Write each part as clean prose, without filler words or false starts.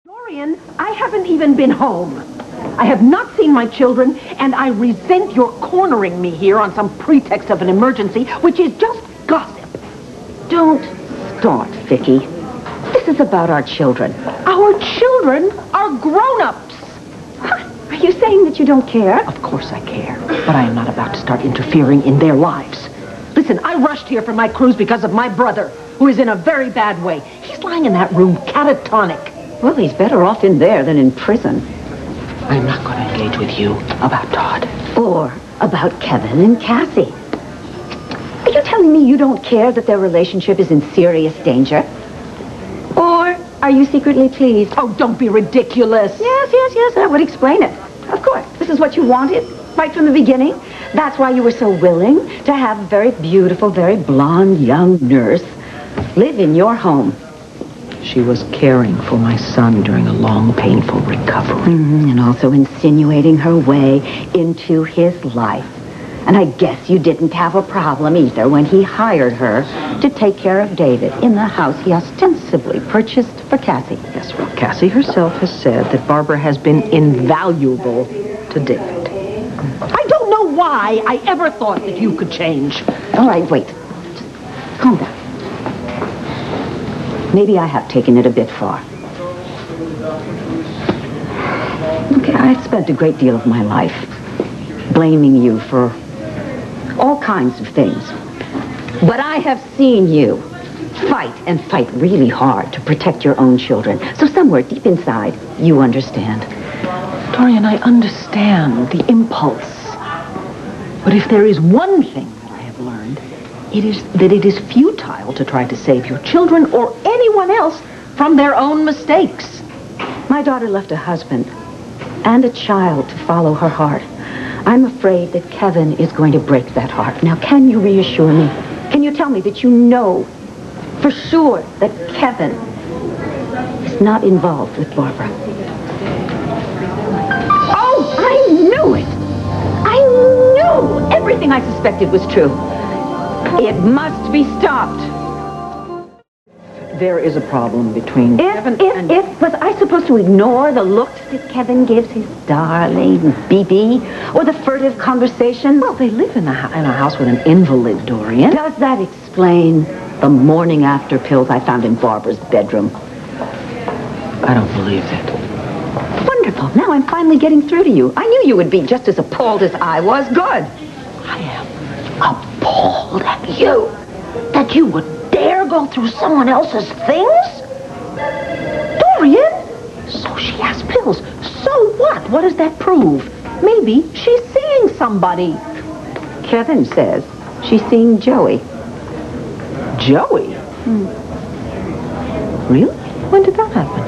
Dorian, I haven't even been home. I have not seen my children, and I resent your cornering me here on some pretext of an emergency, which is just gossip. Don't start, Viki. This is about our children. Our children are grown-ups. Are you saying that you don't care? Of course I care, but I am not about to start interfering in their lives. Listen, I rushed here from my cruise because of my brother, who is in a very bad way. He's lying in that room, catatonic. Well, he's better off in there than in prison. I'm not going to engage with you about Todd. Or about Kevin and Cassie. Are you telling me you don't care that their relationship is in serious danger? Or are you secretly pleased? Oh, don't be ridiculous. Yes, that would explain it. Of course, this is what you wanted right from the beginning. That's why you were so willing to have a very beautiful, very blonde young nurse live in your home. She was caring for my son during a long, painful recovery. And also insinuating her way into his life. And I guess you didn't have a problem either when he hired her to take care of David in the house he ostensibly purchased for Cassie. Yes, well, Cassie herself has said that Barbara has been invaluable to David. I don't know why I ever thought that you could change. All right, wait. Just calm down. Maybe I have taken it a bit far. Okay, I've spent a great deal of my life blaming you for all kinds of things. But I have seen you fight really hard to protect your own children. So somewhere deep inside, you understand. Dorian, I understand the impulse. But if there is one thing that I have learned, it is that it is futile to try to save your children or anyone else from their own mistakes. My daughter left a husband and a child to follow her heart. I'm afraid that Kevin is going to break that heart. Now, can you reassure me? Can you tell me that you know for sure that Kevin is not involved with Barbara? Oh, I knew it! I knew everything I suspected was true. It must be stopped. There is a problem between Kevin and... Was I supposed to ignore the looks that Kevin gives his darling BB? Or the furtive conversation? Well, they live in a house with an invalid, Dorian. Does that explain the morning after pills I found in Barbara's bedroom? I don't believe it. Wonderful. Now I'm finally getting through to you. I knew you would be just as appalled as I was. Good. I am appalled at you. That you would dare go through someone else's things? Dorian? So she has pills. So what? What does that prove? Maybe she's seeing somebody. Kevin says she's seeing Joey. Joey? Really? When did that happen?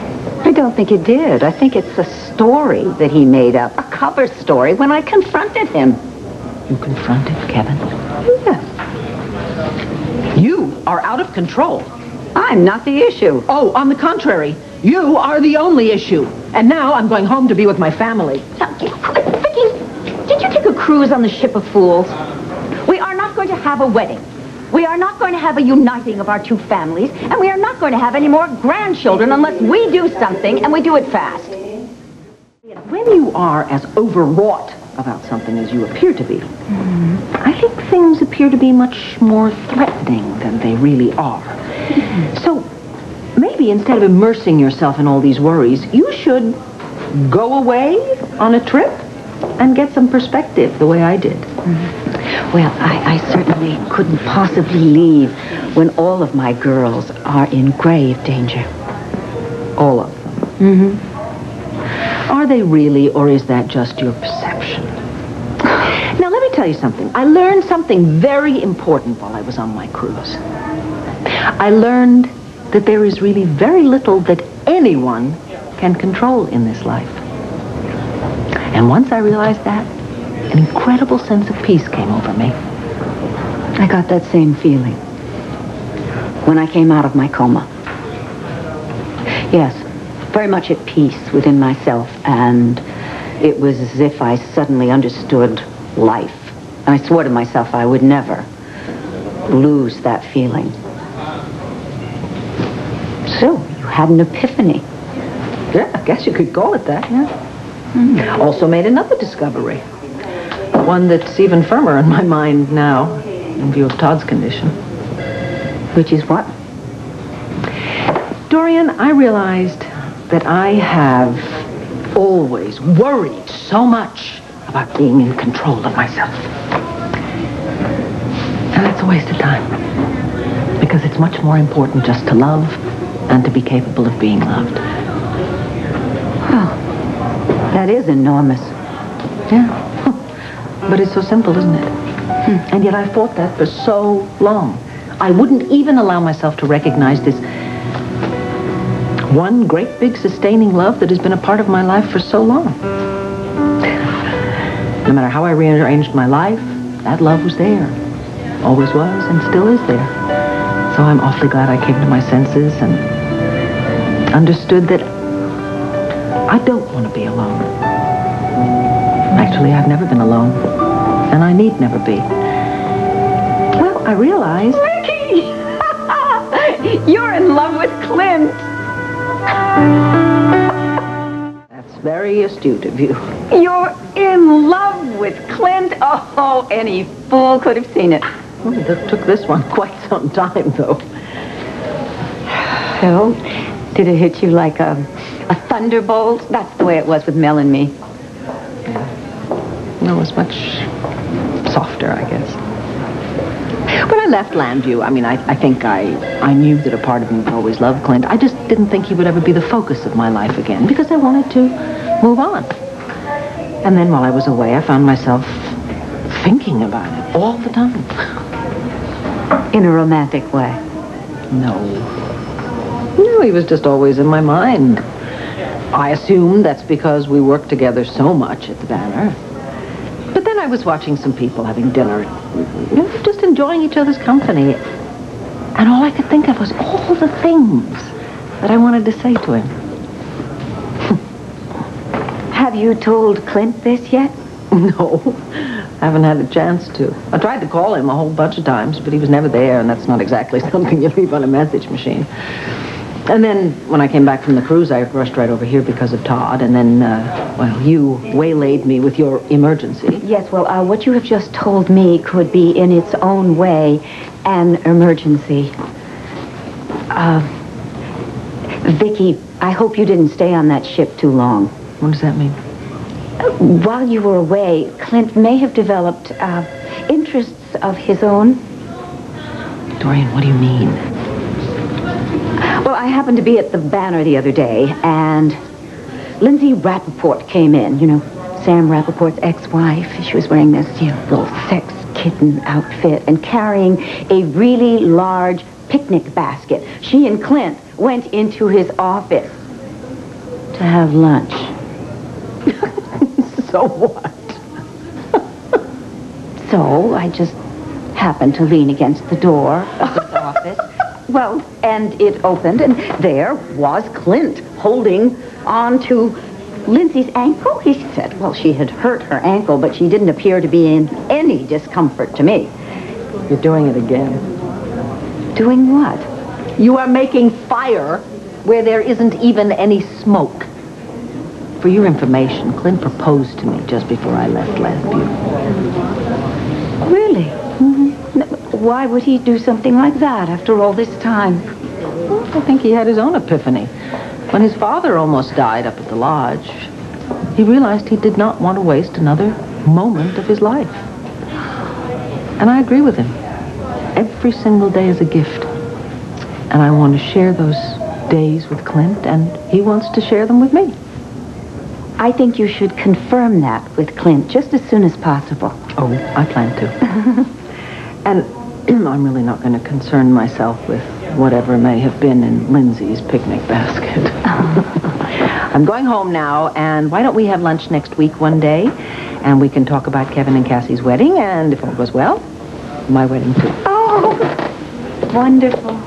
I don't think it did. I think it's a story that he made up. A cover story when I confronted him. You confronted Kevin? Yes. You are out of control. I'm not the issue. Oh, on the contrary, you are the only issue. And now I'm going home to be with my family. Viki, did you take a cruise on the Ship of Fools? We are not going to have a wedding. We are not going to have a uniting of our two families. And we are not going to have any more grandchildren unless we do something, and we do it fast. When you are as overwrought about something as you appear to be, I think things appear to be much more threatening than they really are. So maybe instead of immersing yourself in all these worries, you should go away on a trip and get some perspective the way I did. Well, I certainly couldn't possibly leave when all of my girls are in grave danger. All of them? Are they really, or is that just your perception? Now, let me tell you something. I learned something very important while I was on my cruise. I learned that there is really very little that anyone can control in this life. And once I realized that, an incredible sense of peace came over me. I got that same feeling when I came out of my coma. Yes, very much at peace within myself, and it was as if I suddenly understood life. And I swore to myself I would never lose that feeling. So, you had an epiphany. Yeah, I guess you could call it that, yeah. Mm-hmm. Also made another discovery. One that's even firmer in my mind now, in view of Todd's condition. Which is what? Dorian, I realized that I have always worried so much about being in control of myself. And it's a waste of time. Because it's much more important just to love and to be capable of being loved. Oh, that is enormous. Yeah. But it's so simple, isn't it? And yet I fought that for so long. I wouldn't even allow myself to recognize this one great big sustaining love that has been a part of my life for so long. No matter how I rearranged my life, that love was there. Always was and still is there. So I'm awfully glad I came to my senses and understood that I don't want to be alone. Actually, I've never been alone. And I need never be. Well, I realized... Viki! You're in love with Clint. That's very astute of you. You're in love with Clint? Oh, any fool could have seen it. Well, it took this one quite some time, though. So, did it hit you like a thunderbolt? That's the way it was with Mel and me. Yeah. No, it was much softer, I guess. When I left Landview, I mean, I think I knew that a part of me would always love Clint. I just didn't think he would ever be the focus of my life again, because I wanted to move on. And then while I was away, I found myself thinking about it all the time. In a romantic way? No, he was just always in my mind. I assume that's because we worked together so much at the Banner. But then I was watching some people having dinner, just enjoying each other's company. And all I could think of was all the things that I wanted to say to him. Have you told Clint this yet? No, I haven't had a chance to. I tried to call him a whole bunch of times, but he was never there, and that's not exactly something you leave on a message machine. And then, when I came back from the cruise, I rushed right over here because of Todd, and then, you waylaid me with your emergency. Yes, well, what you have just told me could be, in its own way, an emergency. Viki, I hope you didn't stay on that ship too long. What does that mean? While you were away, Clint may have developed interests of his own. Dorian, what do you mean? Well, I happened to be at the Banner the other day, and Lindsay Rappaport came in. You know, Sam Rappaport's ex-wife. She was wearing this, little sex kitten outfit and carrying a really large picnic basket. She and Clint went into his office to have lunch. So what? So I just happened to lean against the door of his office. Well, and it opened, and there was Clint holding on to Lindsay's ankle. He said, well, she had hurt her ankle, but she didn't appear to be in any discomfort to me. You're doing it again. Doing what? You are making fire where there isn't even any smoke. For your information, Clint proposed to me just before I left Landview. Really? Mm-hmm. Why would he do something like that after all this time? Well, I think he had his own epiphany. When his father almost died up at the lodge, he realized he did not want to waste another moment of his life. And I agree with him. Every single day is a gift. And I want to share those days with Clint, and he wants to share them with me. I think you should confirm that with Clint just as soon as possible. Oh, I plan to. And I'm really not going to concern myself with whatever may have been in Lindsay's picnic basket. I'm going home now, and why don't we have lunch next week one day, and we can talk about Kevin and Cassie's wedding, and if all goes well, my wedding too. Oh, wonderful.